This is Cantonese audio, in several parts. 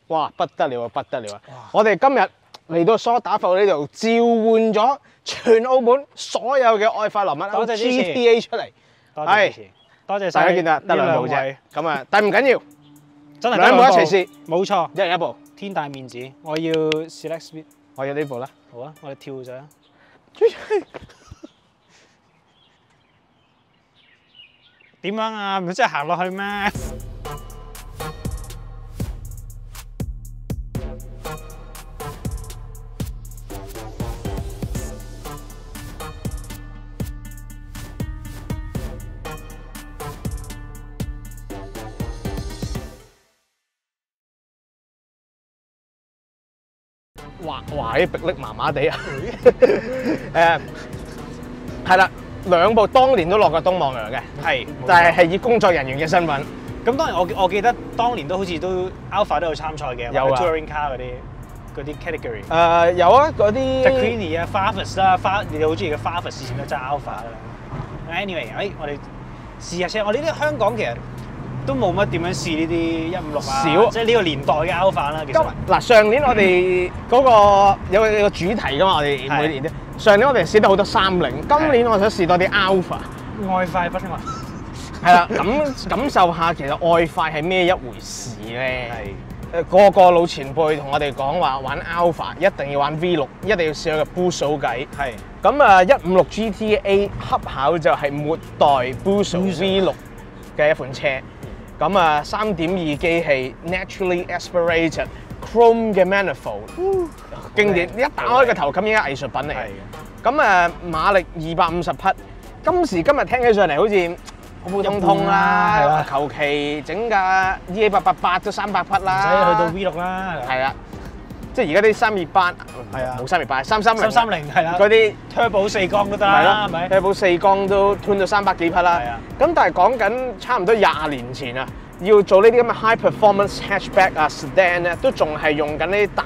哇不得了啊，不得了啊！我哋今日嚟到梳打埠呢度，召喚咗全澳門所有嘅愛快樂物多謝支持 GTA 出嚟。多謝支持，多謝晒。大家見到得兩部啫，咁啊，但唔緊要，真係兩部一齊試，冇錯，一人一部。天大面子，我要 select speed。我要呢部啦。好啊，我哋跳咗。點樣啊？唔係真係行落去咩？哇！啲迫力麻麻地啊。誒，係啦，兩部當年都落過東望洋嘅，係，但係以工作人員嘅身份。咁當然我記得當年都好似都 Alpha 都有參賽嘅，有啊 Touring Car 嗰啲 category。有啊，嗰啲 Queenie 啊 ，Farfus 啦，你哋好中意嘅 Farfus 以前都揸 Alpha 啦。Anyway， 我哋試下車，我哋呢啲香港其實都冇乜點樣試呢啲156啊，少，即係呢個年代嘅 Alpha 啦。其實嗱，上年我哋嗰個有個主題噶嘛，我哋每年都。上年我哋試得好多30，今年我想試多啲 Alpha。愛快不愛。係啦，感受下其實愛快係咩一回事咧？係個老前輩同我哋講話玩 Alpha 一定要玩 V6，一定要試下個 Boost 計。係咁啊，156 GTA 恰巧就係末代 Boost V6 嘅一款車。咁啊，3.2機器 naturally aspirated chrome 嘅 manifold， 經典。一打開個頭冚已經係藝術品嚟嘅。咁啊，馬力250匹，今時今日聽起上嚟好似普普通通啦，求其整架 EA888都300匹啦，唔使去到 V6 啦。係啦，即係而家啲328，係啊，冇328，330係啦，嗰啲 Turbo 4缸都得啦，係咪 ？Turbo 4缸都 tune 到300幾匹啦。係啊，咁但係講緊差唔多20年前啊，要做呢啲咁嘅 high performance hatchback 啊 sedan 咧，都仲係用緊呢啲大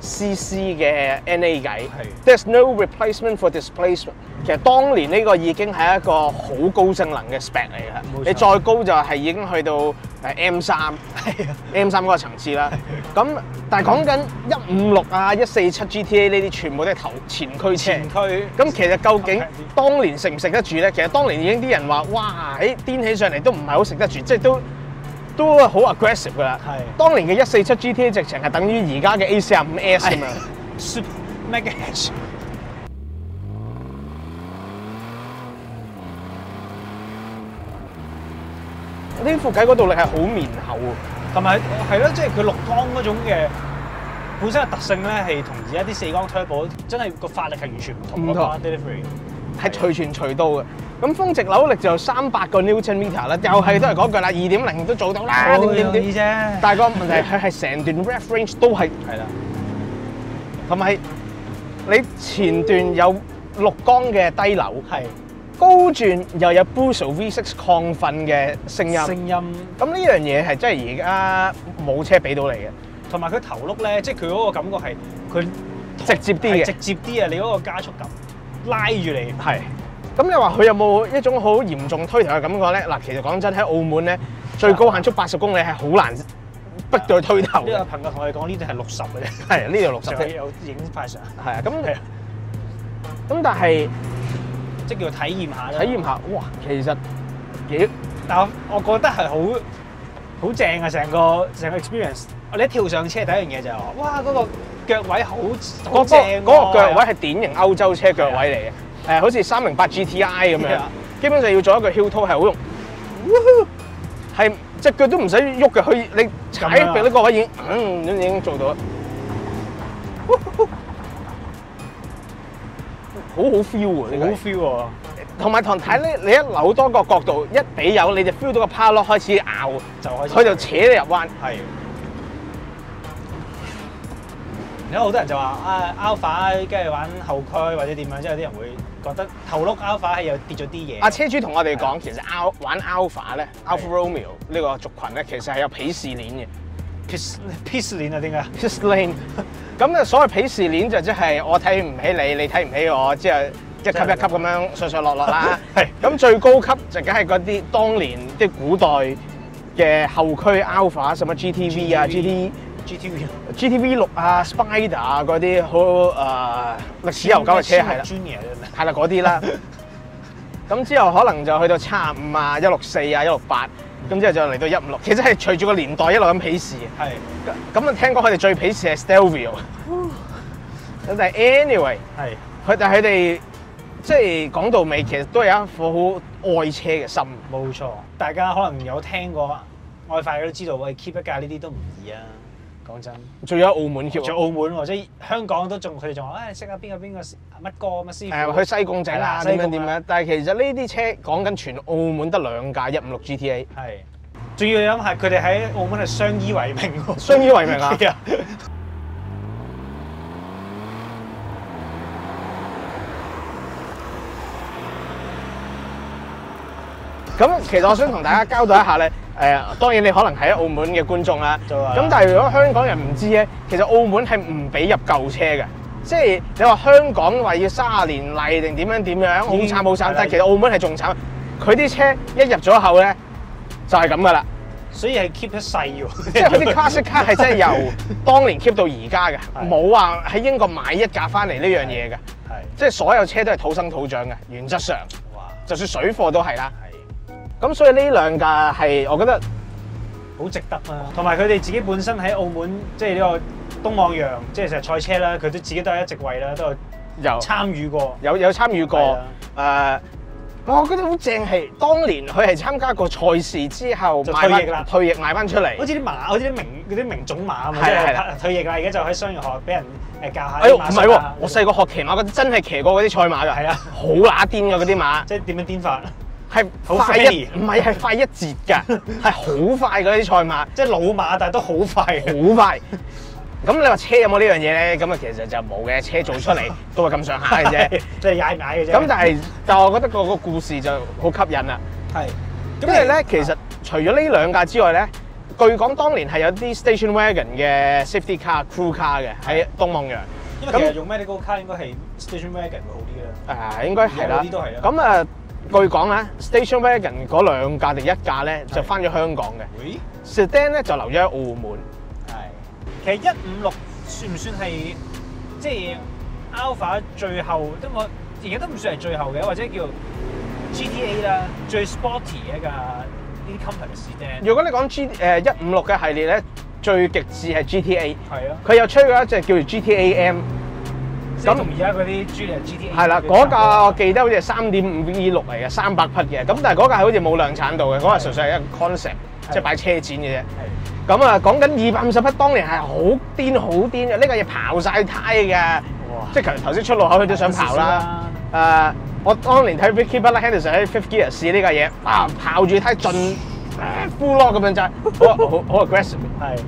CC 嘅 NA 計。There's no replacement for displacement。其實當年呢個已經係一個好高性能嘅 spec 嚟嘅，你再高就係已經去到M3 嗰個層次啦。咁但係講緊156啊、147 GTA 呢啲全部都係前驅車。前驅。咁其實究竟當年食唔食得住咧？其實當年已經啲人話：哇，顛起上嚟都唔係好食得住，即係都好 aggressive 㗎啦。係。當年嘅147 GTA 直情係等於而家嘅 A45S 咁樣。Super Mega Hatch。呢副計嗰動力係好綿厚，同埋係咯，即係佢6缸嗰種嘅本身嘅特性咧，係同而家啲4缸 turbo 真係個發力係完全唔同。唔同 delivery 係隨傳隨到嘅。咁峰值扭力就300個 Newton meter 啦，又係都係嗰句啦，2.0都做到啦，點啫。但係個問題佢係成段 ref range 都係啦，同埋你前段有6缸嘅低扭。係。高轉又有 Boost V6 亢奮嘅聲音，咁呢樣嘢係真係而家冇車俾到你嘅。同埋佢頭轆咧，即係佢嗰個感覺係佢直接啲嘅，直接啲啊！你嗰個加速感拉住你。係。咁你話佢有冇一種好嚴重推頭嘅感覺咧？嗱，其實講真喺澳門咧，最高限速80公里係好難逼到佢推頭嘅。呢個朋友同我哋講呢度係60嘅啫。係呢度60。有影快相。係啊，咁但係。即叫體驗下啦。體驗下，哇！其實幾，但我覺得係好正啊！成個 experience。你一跳上車，第一樣嘢就係話：哇！嗰個腳位好正喎。嗰個腳位係典型歐洲車腳位嚟嘅，好似308 GTI 咁樣。基本上要做一個 heel toe 係好用，係隻腳都唔使喐嘅，佢你踩壁呢個位已經做到啦。好 feel 喎，好 feel 喎！同埋睇咧，你一扭多個角度，一俾油，你就 feel 到個 power lock 開始咬，佢就扯你入彎。係。有好多人就話Alpha 跟住玩後驅或者點樣，即係有啲人會覺得頭轆 Alpha 係又跌咗啲嘢。阿車主同我哋講，其實玩 Alpha 咧 ，Alfa Romeo 呢個族群咧，其實係有鄙視鏈嘅。Pit 鏈啊？點解 ？Pit lane。咁啊，所謂鄙視鏈就即係我睇唔起你，你睇唔起我，之後一級一級咁樣上上落落啦。係。咁最高級就梗係嗰啲當年啲古代嘅後驅 Alpha，什麼 GTV 啊、GT GTV 6啊、Spider 啊嗰啲好歷史悠久嘅車係啦，係啦嗰啲啦。咁之後可能就去到75啊、164啊、168，咁之後就嚟到156。其實係隨住個年代一路咁鄙視嘅。係。咁啊聽講佢哋最鄙視係 Stelvio。但係 anyway， 但係佢哋即係講到尾，其實都有一顆好愛車嘅心。冇錯，大家可能有聽過愛快嘅都知道，喂 keep 一架呢啲都唔易啊！講真，仲有澳門 keep，仲有澳門或者香港都仲佢哋仲話誒識下邊個乜哥乜師傅。去西貢整啊點樣，但係其實呢啲車講緊全澳門得2架156 GTA。係，仲要諗下佢哋喺澳門係相依為命喎。相依為命啊！咁其實我想同大家交代一下咧，當然你可能係喺澳門嘅觀眾啦，咁但係如果香港人唔知咧，其實澳門係唔俾入舊車嘅，即係你話香港話要30年例定點樣，好慘好慘，但係其實澳門係仲慘，佢啲車一入咗口咧就係咁噶啦，所以係 keep 得細喎，即係佢啲 classic car 係真係由當年 keep 到而家嘅，冇話喺英國買一架翻嚟呢樣嘢嘅，即係所有車都係土生土長嘅，原則上，就算水貨都係啦。咁所以呢2架係我覺得好值得啊，同埋佢哋自己本身喺澳門，即係呢個東望洋，即係成日賽車啦，佢都自己都有一席位啦，都有參與過，有參與過。我覺得好正係，當年佢係參加過賽事之後就退役啦，退役賣翻出嚟。好似啲馬，好似啲名種馬啊嘛，即係退役啦，而家就喺商業學俾人教下。唔係喎，我細個學騎馬嗰陣真係騎過嗰啲賽馬㗎。係啊，好乸癲㗎嗰啲馬。即係點樣癲法？係快係快一截㗎，係好快嗰啲賽馬，即係老馬，但係都好快。好快。咁你話車有冇呢樣嘢咧？咁啊其實就冇嘅，車做出嚟都係咁上下嘅啫，即係踩嘅啫。咁但係我覺得個故事就好吸引啦。係。咁因為咧，其實除咗呢2架之外咧，據講當年係有啲 station wagon 嘅 safety car、crew car 嘅喺東望洋。因為其實用 medical car 應該係 station wagon 會好啲啦。應該係啦。啲都係啦。咁據講咧 station wagon 嗰2架定1架咧就翻咗香港嘅 sedan 咧就留咗喺澳門。其實156算唔算係即係 Alpha 最後都我而家都唔算係最後嘅，或者叫 GTA 啦，最 sporty 一架呢啲 company 嘅 sedan。如果你講156嘅系列咧，最極致係 GTA。係啊。佢又吹過一隻叫做 GTA-M。咁同而家嗰啲 GTA 係啦，嗰架我記得好似係3.5 V6嚟嘅，300匹嘅。咁但係嗰架好似冇量產到嘅，嗰架純粹係一個 concept，即係擺車展嘅啫。咁啊，講緊250匹，當年係好癲好癲嘅，呢個嘢刨晒胎嘅，即係頭先出路口佢都想刨啦。我當年睇 Ricky Butler-Henderson 喺 Fifth Gear 試呢個嘢，刨住胎盡 full lock 咁樣就好 aggressive。係。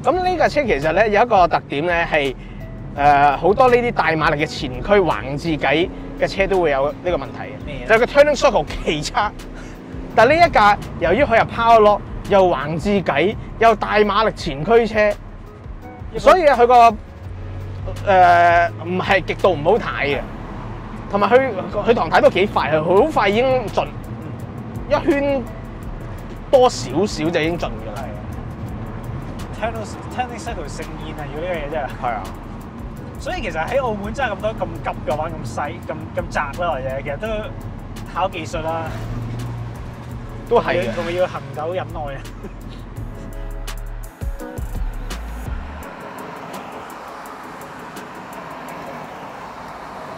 咁呢架車其實咧有一個特點咧係好多呢啲大馬力嘅前驅橫置軌嘅車都會有呢個問題嘅，就係個 turning circle 奇差。但係呢一架由於佢係 power lock，又橫置軌，又大馬力前驅車，所以佢個唔係極度唔好睇嘅，同埋佢堂睇都幾快，係好快已經盡一圈多少少就已經盡㗎啦。turning circle 盛宴啊！要呢樣嘢真係。係啊。所以其實喺澳門真係咁多咁急嘅話，咁細咁窄啦，或者其實都考技術啦。都係嘅，同埋要恒久忍耐啊！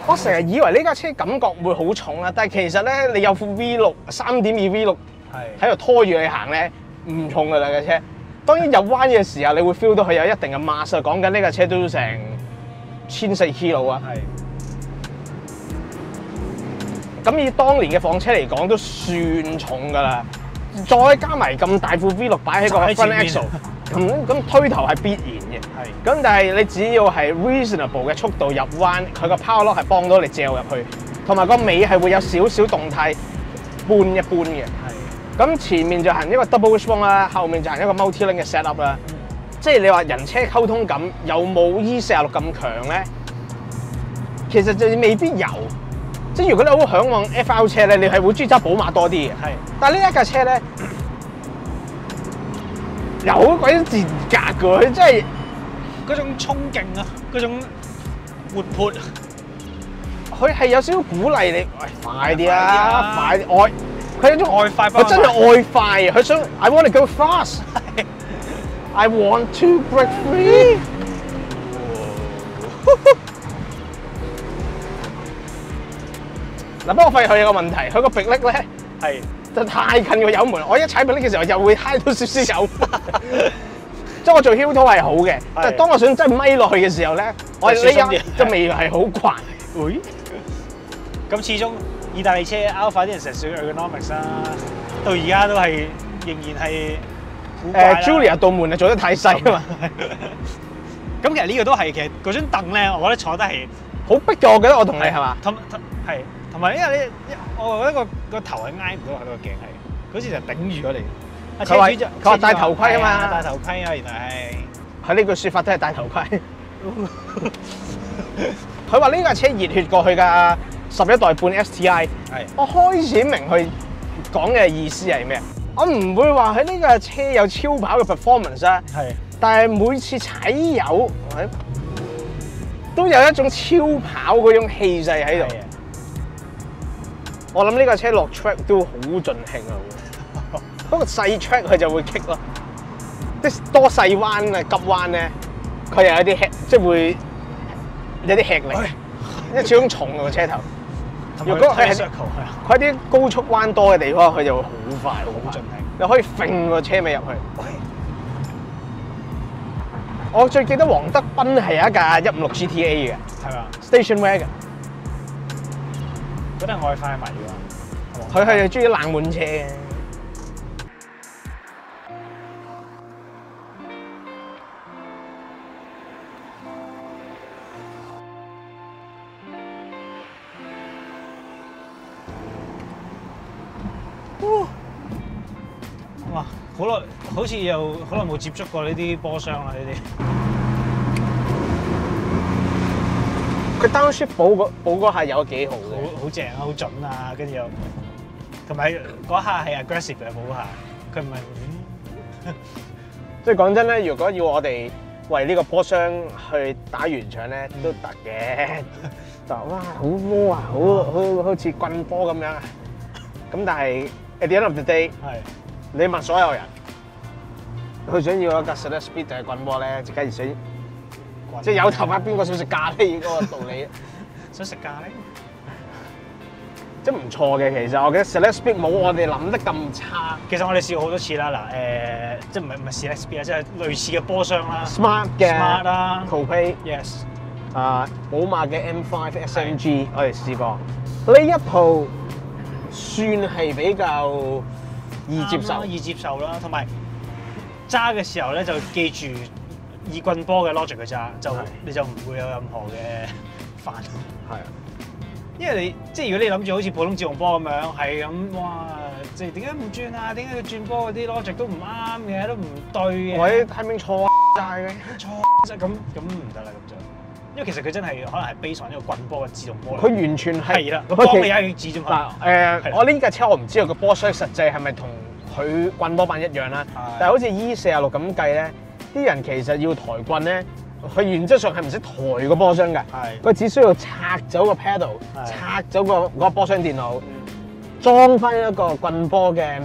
我成日以為呢架車感覺會好重啦，但係其實咧，你有副 V6 3.2 V6 喺度拖住你行咧，唔重㗎啦架車。當然入彎嘅時候，你會 feel 到佢有一定嘅 mass。講緊呢架車都成1400 kg 啊！咁以當年嘅房車嚟講，都算重㗎啦。再加埋咁大副 V6擺喺個 front axle，咁推頭係必然嘅。咁但係你只要係 reasonable 嘅速度入彎，佢個 power lock 係幫到你借入去，同埋個尾係會有少少動態搬一搬嘅。咁前面就行一個 double wishbone 啦，後面就行一個 multi-link 嘅 setup 啦。即係你話人車溝通感有冇 E46咁強咧？其實就未必有。即係如果你好嚮往 FR 車咧，你係會中意揸寶馬多啲嘅。係。但係呢一架車咧，有鬼賤格㗎，佢真係嗰種衝勁啊，嗰種活潑。佢係有少少鼓勵你，喂快啲啊，快啲愛，佢有一種愛快，佢真係愛快啊！佢想 I want to go fast，I want to break free。嗱，不過我發現佢有個問題，佢個迫力咧係就太近個油門，我一踩迫力嘅時候又會揩到少少油。即係我做 hill toe 係好嘅，但係當我想真係咪落去嘅時候咧，我呢一就未係好慣。會。咁始終意大利車 Alpha 啲人成日説 ergonomics 啦，到而家都係仍然係古怪啦。Julia 道門啊做得太細啊嘛。咁其實呢個都係，其實嗰張凳咧，我覺得坐得係好逼嘅，我覺得我同你係嘛？同埋因為我覺得個頭係挨唔到喺個頸係，好似就頂住咗你。佢話戴頭盔啊嘛，戴頭盔啊，原來係呢句説法都係戴頭盔。佢話呢架車熱血過去㗎11代半 STI， 我開始明佢講嘅意思係咩？我唔會話佢呢架車有超跑嘅 performance 啊，但係每次踩油都有一種超跑嗰種氣勢喺度。我諗呢架車落 track 都好盡興啊，不過細 track 佢就會 kick 咯，即係多細彎啊急彎咧，佢又有啲吃，即係會有啲吃力，因為始終重個車頭。如果佢喺啲高速彎多嘅地方，佢就會好快好盡興，你可以揈個車尾入去。我最記得黃德斌係有一架156 GTA 嘅，係嘛 Station Wagon， 嗰啲係外快迷㗎。佢係中意冷門車嘅。哇！好似又好耐冇接觸過呢啲波箱啦，呢啲。佢 downshift 補嗰下有幾好嘅，好正啊，好準啊，跟住又同埋嗰下係 aggressive 嘅補下，佢唔係即係講真咧，如果要我哋為呢個波箱去打圓場咧，都得嘅。就哇好魔啊，好似棍波咁樣啊。咁但係 at the end of the day， 你問所有人，佢想要一架 Select Speed 定係棍波咧，即係想即係有頭髮邊個想食咖喱嗰個道理？想食咖喱，即係唔錯嘅。其實我覺得 Select Speed 冇我哋諗得咁差。其實我哋試過好多次啦，嗱即係唔係 Select Speed 啊，即係類似嘅波箱啦 ，Smart 嘅 Smart 啦 ，Coupe，yes， 寶馬嘅 M5 SMG 我哋試過，呢一套算係比較易接受啦，同埋揸嘅時候咧就記住以棍波嘅 logic 去揸，你就唔會有任何嘅煩。係啊，因為你即係如果你諗住好似普通自動波咁樣，係咁哇，即係點解唔轉啊？點解佢轉波嗰啲 logic 都唔啱嘅，都唔對嘅？或者 timing 錯曬嘅，錯即係咁唔得啦咁就。因為其實佢真係可能係 base on 一個棍波嘅自動波。佢完全係啦，幫你一指啫嘛。嗱我呢架車我唔知道個波箱實際係咪同佢棍波版一樣啦。但係好似 E46咁計咧，啲人其實要抬棍咧，佢原則上係唔識抬個波箱㗎。佢只需要拆走個 pedal， 拆走嗰個波箱電腦，裝翻一個棍波嘅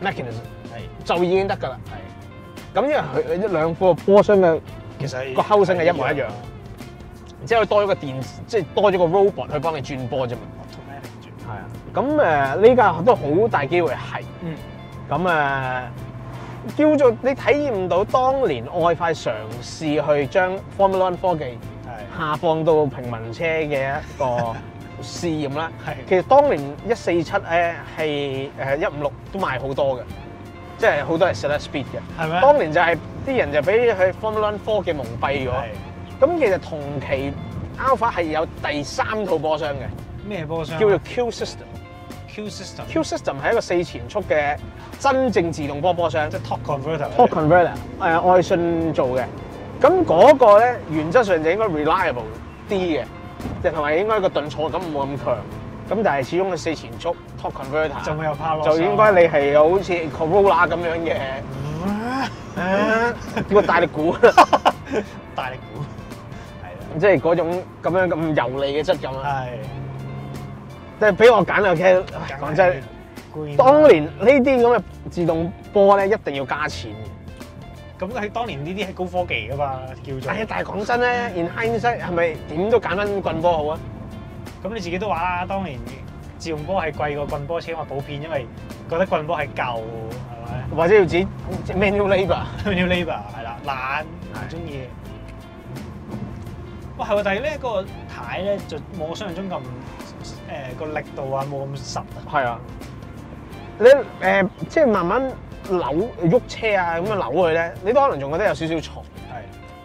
mechanism， 就已經得㗎啦。咁因為佢兩個波箱嘅其實個 housing 係一模一樣。然之後多咗個電，即係多咗個 robot 去幫你轉波啫嘛。係啊，咁呢架都好大機會係。咁叫做你體驗到當年愛快嘗試去將 Formula One 科技下放到平民車嘅一個試驗啦。其實當年147咧係156都賣好多嘅，即係好多係 Select Speed 嘅。係咩？當年就係啲人就俾佢 Formula One 科技蒙蔽咗。咁其實同期 Alpha 係有第3套波箱嘅，咩波箱？叫做 Q System。Q System 係一個4前速嘅真正自動波箱，即係 Torque Converter。Torque Converter 愛信做嘅。咁嗰個咧原則上就應該 reliable 啲嘅，即係同埋應該個頓挫感冇咁強。咁但係始終係4前速 Torque Converter， 就會有 power loss，就應該你係好似 Corolla 咁樣嘅，個大力鼓。大力鼓，係啦，即係嗰種咁樣咁油膩嘅質感啊！係。但係俾我揀啊，其實講真，當年呢啲咁嘅自動波咧，一定要加錢嘅。咁喺當年呢啲係高科技噶嘛，叫做。係啊，但係講真咧，in hindsight 係咪點都揀翻棍波好啊？咁你自己都話啦，當年自動波係貴過棍波車嘛，普遍因為覺得棍波係舊，係咪？或者要自己 manual labour，manual labour 係啦，懶唔中意。哇，係喎，但係咧個軚咧就冇我想象中咁個力度啊，冇咁實啊。係啊，你即係慢慢喐車啊，咁樣扭佢咧，你都可能仲覺得有少少重。係，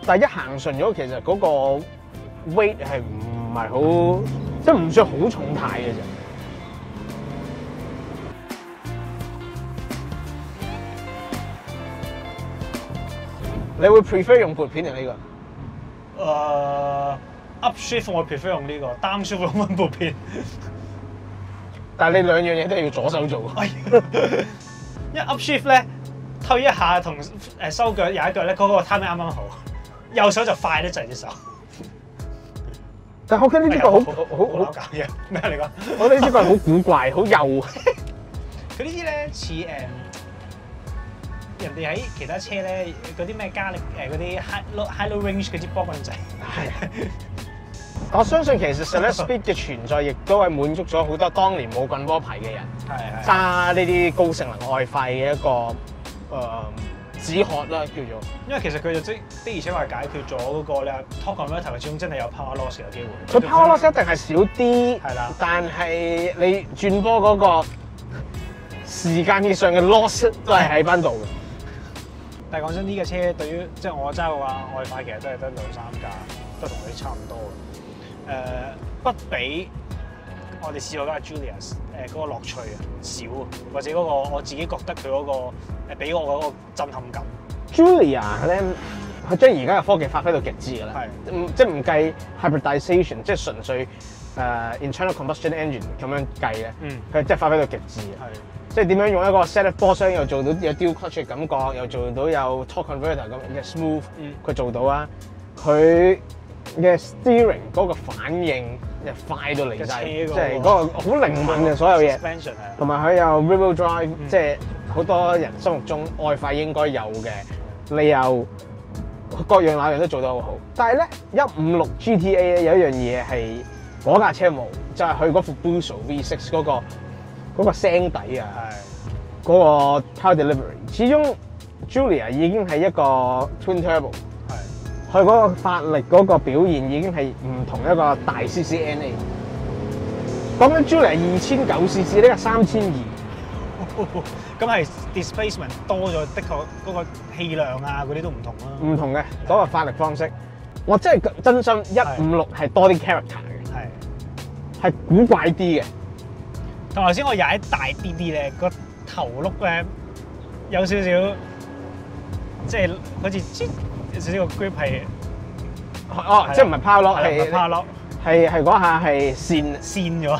但係一行順咗，其實嗰個 weight 係唔係好，即係唔算好重軚嘅啫。你會 prefer 用撥片定呢個？upshift 我 prefer 用呢個，downshift 用溫撥片。但係你兩樣嘢都係要左手做。因為 upshift 咧推一下同收腳踩腳咧，嗰個 timing 啱啱好，右手就快得滯隻手。但係我覺得呢個好搞嘢咩嚟講？我覺得呢個係好古怪，好幼。佢呢啲咧似人哋喺其他車咧嗰啲咩加力嗰啲 high low range 嗰支波棍仔。係。我相信其實 Celeste-Speed 嘅存在，亦都係滿足咗好多當年冇棍波牌嘅人，揸呢啲高性能外快嘅一個止渴啦，叫做。因為其實佢就的而且確係解決咗嗰個咧 torque converter 始終真係有 power loss 嘅機會。佢 power loss 一定係少啲，係啦，但係你轉波嗰個時間上嘅 loss 都係喺翻度嘅。但係講真，呢個車對於即係我揸嘅話，外快其實都係得2-3架，都同佢差唔多嘅。不比我哋試過架 Giulia 嗰個樂趣啊少，或者嗰個我自己覺得佢嗰個俾我嗰個震撼感。Giulia 咧，佢將而家嘅科技發揮到極致㗎啦，即係唔計 hybridization， 即係純粹internal combustion engine 咁樣計咧，佢即係發揮到極致嘅。即係點樣用一個 set-up 波箱又做到有 dual clutch 嘅感覺，又做到有 torque converter 咁嘅 smooth，佢做到啊！佢嘅 steering 嗰個反應又快到離晒，即係嗰個好靈敏嘅所有嘢，同埋佢有 rear-wheel drive，即係好多人心目中外快應該有嘅，你又各樣那樣都做得好好。但係咧156 GTA 咧有一樣嘢係嗰架車冇，就係佢嗰副 Busso V6 嗰個聲底啊，嗰個 power delivery， 始終 Giulia 已經係一個 twin turbo， 佢嗰個發力嗰個表現已經係唔同一個大 CCNA。講緊 Giulia 2009cc，呢個3200，咁係 displacement 多咗，的確嗰個氣量啊嗰啲都唔同啦。唔同嘅嗰個發力方式，我真係真心156係多啲 character 嘅，係古怪啲嘅。同頭先我踩大啲啲咧，個頭碌咧有少少，即係好似有少少個 grip 係，即係唔係 power lock， 係 power lock， 係嗰下係跣咗。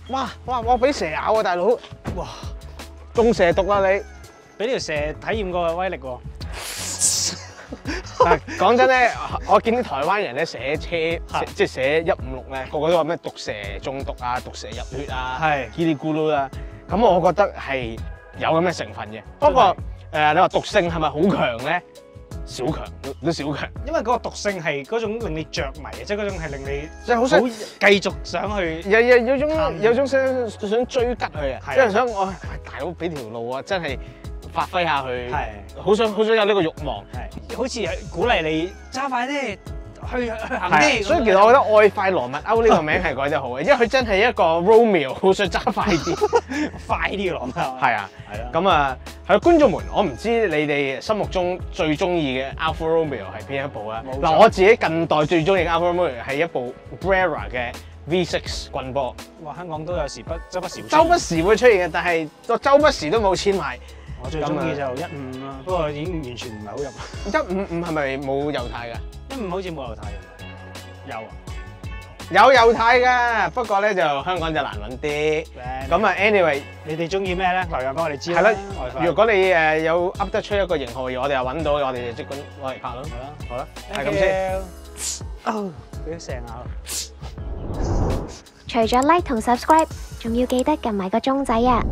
哇！我俾蛇咬啊，大佬！哇，中蛇毒啦你！俾條蛇體驗過嘅威力喎。嗱，講真咧，我見啲台灣人咧寫車，即係寫156咧，個個都話咩毒蛇中毒啊、毒蛇入血啊、嘰哩咕嚕啦。咁我覺得係有咁嘅成分嘅。不過你話毒性係咪好強咧？小強都小強，因為嗰個毒性係嗰種令你着迷嘅，即係嗰種係令你即係好想繼續想去有種想追吉佢啊，即係想我大佬俾條路啊，真係發揮下去，好想有呢個慾望，好似鼓勵你揸快啲去行啲。所以其實我覺得愛快羅密歐呢個名係改得好嘅，因為佢真係一個 Romeo， 好想揸快啲，快啲嘅羅密歐。係啊，咁啊。係觀眾們，我唔知你哋心目中最中意嘅 Alfa Romeo 係邊一部啊？嗱，我自己近代最中意嘅 Alfa Romeo 係一部 Brera 嘅 V6 棍波。哇！香港都有時周不時會出現嘅，但係我周不時都冇錢買。我最中意就155啦，不過已經完全唔係好入。155係咪冇油軚㗎155好似冇油軚嘅，有啊。有油軚㗎，不過咧就香港就難揾啲。咁啊，anyway，你哋中意咩咧？留言俾我哋知係啦。啦。如果你有噏得出一個型號，而我哋又揾到嘅，我哋就即管攞嚟拍咯。好啦，係咁先。哦，俾啲成下。除咗 like 同 subscribe，仲要記得撳埋個鐘仔啊！